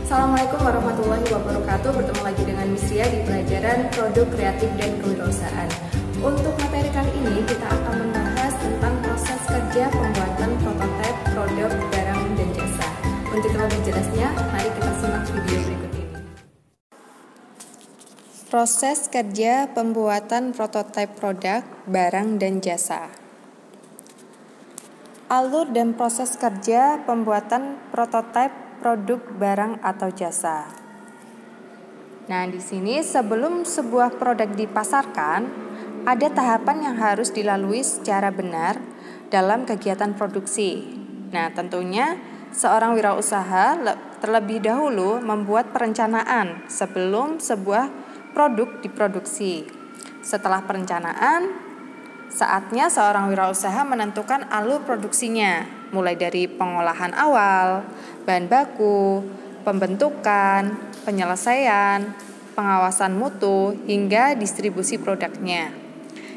Assalamualaikum warahmatullahi wabarakatuh. Bertemu lagi dengan Misria di pelajaran Produk Kreatif dan Kewirausahaan. Untuk materi kali ini kita akan membahas tentang proses kerja pembuatan prototipe produk barang dan jasa. Untuk lebih jelasnya, mari kita simak video berikut ini. Proses kerja pembuatan prototipe produk, barang, dan jasa. Alur dan proses kerja pembuatan prototipe produk, barang, atau jasa. Nah, di sini sebelum sebuah produk dipasarkan, ada tahapan yang harus dilalui secara benar dalam kegiatan produksi. Nah, tentunya seorang wirausaha terlebih dahulu membuat perencanaan sebelum sebuah produk diproduksi. Setelah perencanaan, saatnya seorang wirausaha menentukan alur produksinya, mulai dari pengolahan awal, bahan baku, pembentukan, penyelesaian, pengawasan mutu, hingga distribusi produknya.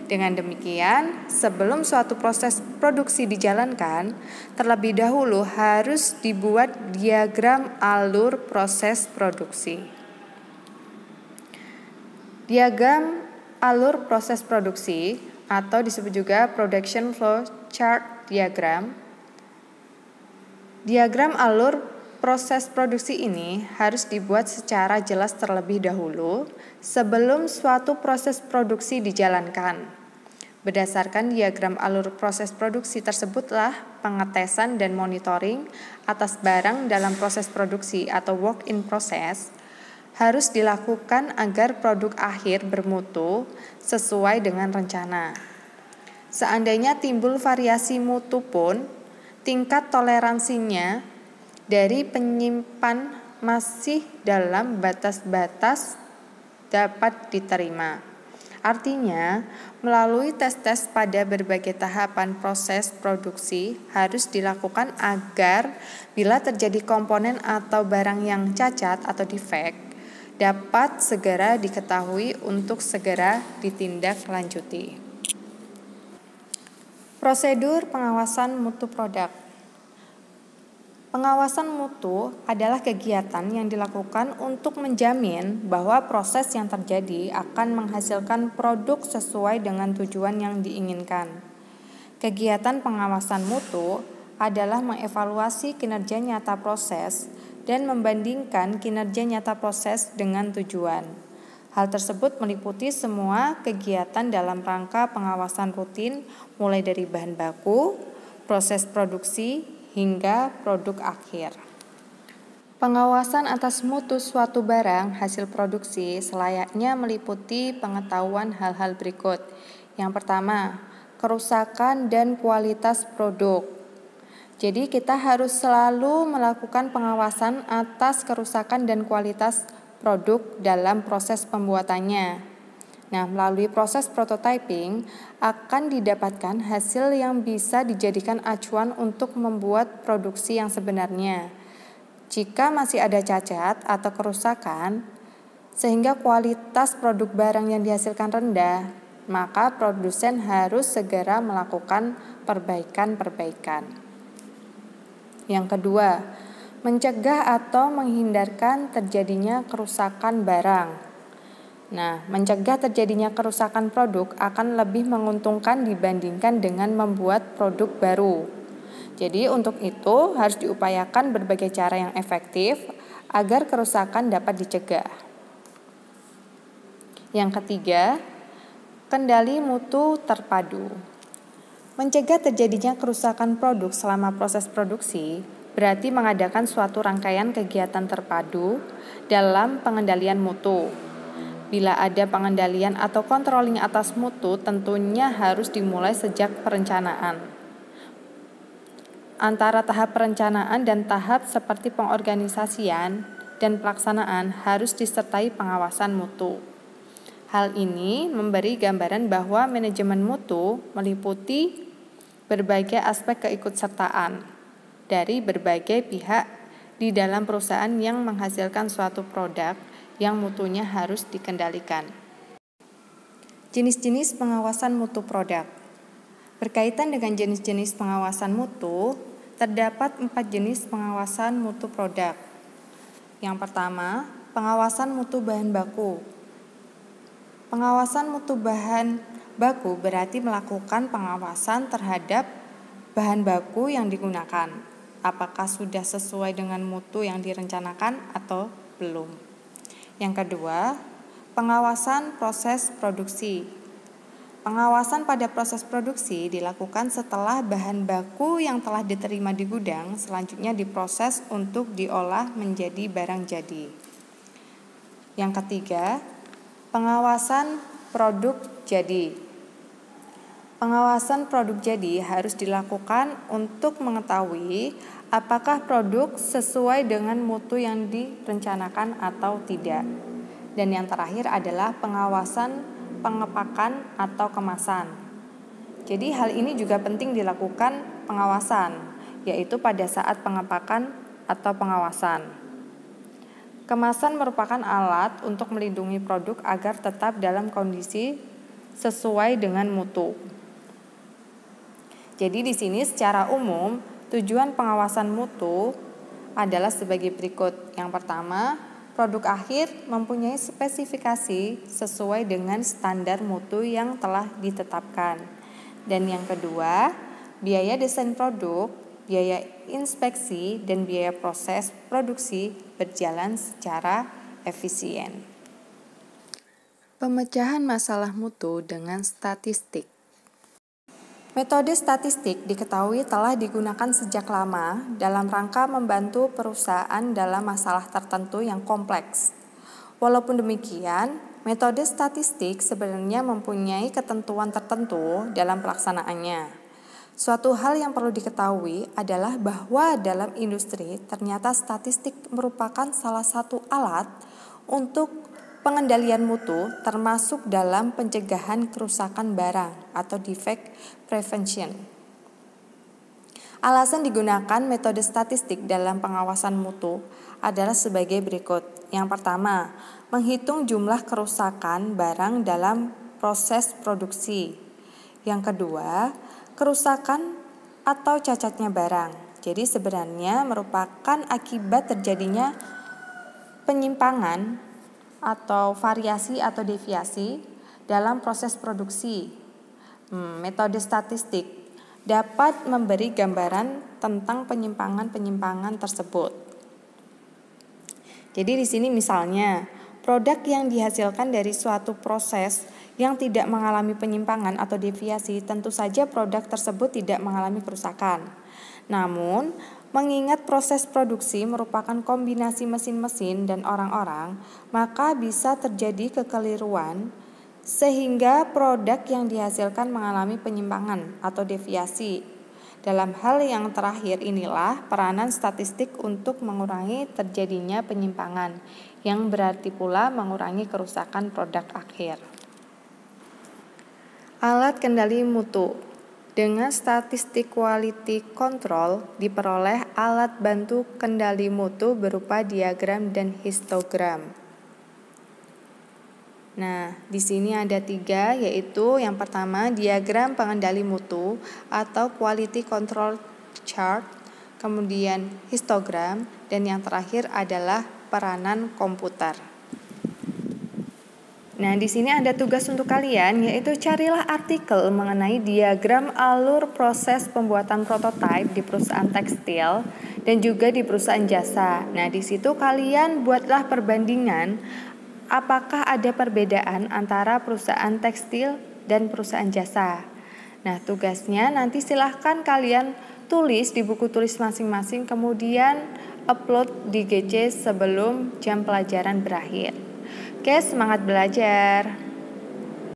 Dengan demikian, sebelum suatu proses produksi dijalankan, terlebih dahulu harus dibuat diagram alur proses produksi. Diagram alur proses produksi atau disebut juga Production Flow Chart Diagram. Diagram alur proses produksi ini harus dibuat secara jelas terlebih dahulu sebelum suatu proses produksi dijalankan. Berdasarkan diagram alur proses produksi tersebutlah pengetesan dan monitoring atas barang dalam proses produksi atau work in process harus dilakukan agar produk akhir bermutu sesuai dengan rencana. Seandainya timbul variasi mutu pun, tingkat toleransinya dari penyimpan masih dalam batas-batas dapat diterima. Artinya, melalui tes-tes pada berbagai tahapan proses produksi harus dilakukan agar bila terjadi komponen atau barang yang cacat atau defect, dapat segera diketahui untuk segera ditindaklanjuti. Prosedur pengawasan mutu produk. Pengawasan mutu adalah kegiatan yang dilakukan untuk menjamin bahwa proses yang terjadi akan menghasilkan produk sesuai dengan tujuan yang diinginkan. Kegiatan pengawasan mutu adalah mengevaluasi kinerja nyata proses dan membandingkan kinerja nyata proses dengan tujuan. Hal tersebut meliputi semua kegiatan dalam rangka pengawasan rutin mulai dari bahan baku, proses produksi, hingga produk akhir. Pengawasan atas mutu suatu barang hasil produksi selayaknya meliputi pengetahuan hal-hal berikut. Yang pertama, kerusakan dan kualitas produk. Jadi kita harus selalu melakukan pengawasan atas kerusakan dan kualitas produk dalam proses pembuatannya. Nah, melalui proses prototyping akan didapatkan hasil yang bisa dijadikan acuan untuk membuat produksi yang sebenarnya. Jika masih ada cacat atau kerusakan sehingga kualitas produk barang yang dihasilkan rendah, maka produsen harus segera melakukan perbaikan-perbaikan. Yang kedua, mencegah atau menghindarkan terjadinya kerusakan barang. Nah, mencegah terjadinya kerusakan produk akan lebih menguntungkan dibandingkan dengan membuat produk baru. Jadi, untuk itu harus diupayakan berbagai cara yang efektif agar kerusakan dapat dicegah. Yang ketiga, kendali mutu terpadu. Mencegah terjadinya kerusakan produk selama proses produksi berarti mengadakan suatu rangkaian kegiatan terpadu dalam pengendalian mutu. Bila ada pengendalian atau controlling atas mutu, tentunya harus dimulai sejak perencanaan. Antara tahap perencanaan dan tahap seperti pengorganisasian dan pelaksanaan harus disertai pengawasan mutu. Hal ini memberi gambaran bahwa manajemen mutu meliputi berbagai aspek keikutsertaan dari berbagai pihak di dalam perusahaan yang menghasilkan suatu produk yang mutunya harus dikendalikan. Jenis-jenis pengawasan mutu produk. Berkaitan dengan jenis-jenis pengawasan mutu, terdapat 4 jenis pengawasan mutu produk. Yang pertama, pengawasan mutu bahan baku. Pengawasan mutu bahan baku berarti melakukan pengawasan terhadap bahan baku yang digunakan. Apakah sudah sesuai dengan mutu yang direncanakan atau belum? Yang kedua, pengawasan proses produksi. Pengawasan pada proses produksi dilakukan setelah bahan baku yang telah diterima di gudang selanjutnya diproses untuk diolah menjadi barang jadi. Yang ketiga, pengawasan produk jadi. Pengawasan produk jadi harus dilakukan untuk mengetahui apakah produk sesuai dengan mutu yang direncanakan atau tidak. Dan yang terakhir adalah pengawasan pengepakan atau kemasan. Jadi hal ini juga penting dilakukan pengawasan, yaitu pada saat pengepakan atau pengawasan. Kemasan merupakan alat untuk melindungi produk agar tetap dalam kondisi sesuai dengan mutu. Jadi di sini secara umum tujuan pengawasan mutu adalah sebagai berikut. Yang pertama, produk akhir mempunyai spesifikasi sesuai dengan standar mutu yang telah ditetapkan. Dan yang kedua, biaya desain produk, biaya inspeksi, dan biaya proses produksi berjalan secara efisien. Pemecahan masalah mutu dengan statistik. Metode statistik diketahui telah digunakan sejak lama dalam rangka membantu perusahaan dalam masalah tertentu yang kompleks. Walaupun demikian, metode statistik sebenarnya mempunyai ketentuan tertentu dalam pelaksanaannya. Suatu hal yang perlu diketahui adalah bahwa dalam industri ternyata statistik merupakan salah satu alat untuk pengendalian mutu termasuk dalam pencegahan kerusakan barang atau defect prevention. Alasan digunakan metode statistik dalam pengawasan mutu adalah sebagai berikut. Yang pertama, menghitung jumlah kerusakan barang dalam proses produksi. Yang kedua, kerusakan atau cacatnya barang. Jadi sebenarnya merupakan akibat terjadinya penyimpangan atau variasi atau deviasi dalam proses produksi. Metode statistik dapat memberi gambaran tentang penyimpangan-penyimpangan tersebut. Jadi di sini misalnya, produk yang dihasilkan dari suatu proses yang tidak mengalami penyimpangan atau deviasi, tentu saja produk tersebut tidak mengalami kerusakan. Namun, mengingat proses produksi merupakan kombinasi mesin-mesin dan orang-orang, maka bisa terjadi kekeliruan sehingga produk yang dihasilkan mengalami penyimpangan atau deviasi. Dalam hal yang terakhir inilah peranan statistik untuk mengurangi terjadinya penyimpangan, yang berarti pula mengurangi kerusakan produk akhir. Alat kendali mutu. Dengan statistik quality control diperoleh alat bantu kendali mutu berupa diagram dan histogram. Nah, di sini ada 3, yaitu yang pertama diagram pengendali mutu atau quality control chart, kemudian histogram, dan yang terakhir adalah peranan komputer. Nah, di sini ada tugas untuk kalian, yaitu carilah artikel mengenai diagram alur proses pembuatan prototipe di perusahaan tekstil dan juga di perusahaan jasa. Nah, di situ kalian buatlah perbandingan apakah ada perbedaan antara perusahaan tekstil dan perusahaan jasa. Nah, tugasnya nanti silahkan kalian tulis di buku tulis masing-masing, kemudian upload di GC sebelum jam pelajaran berakhir. Oke, semangat belajar.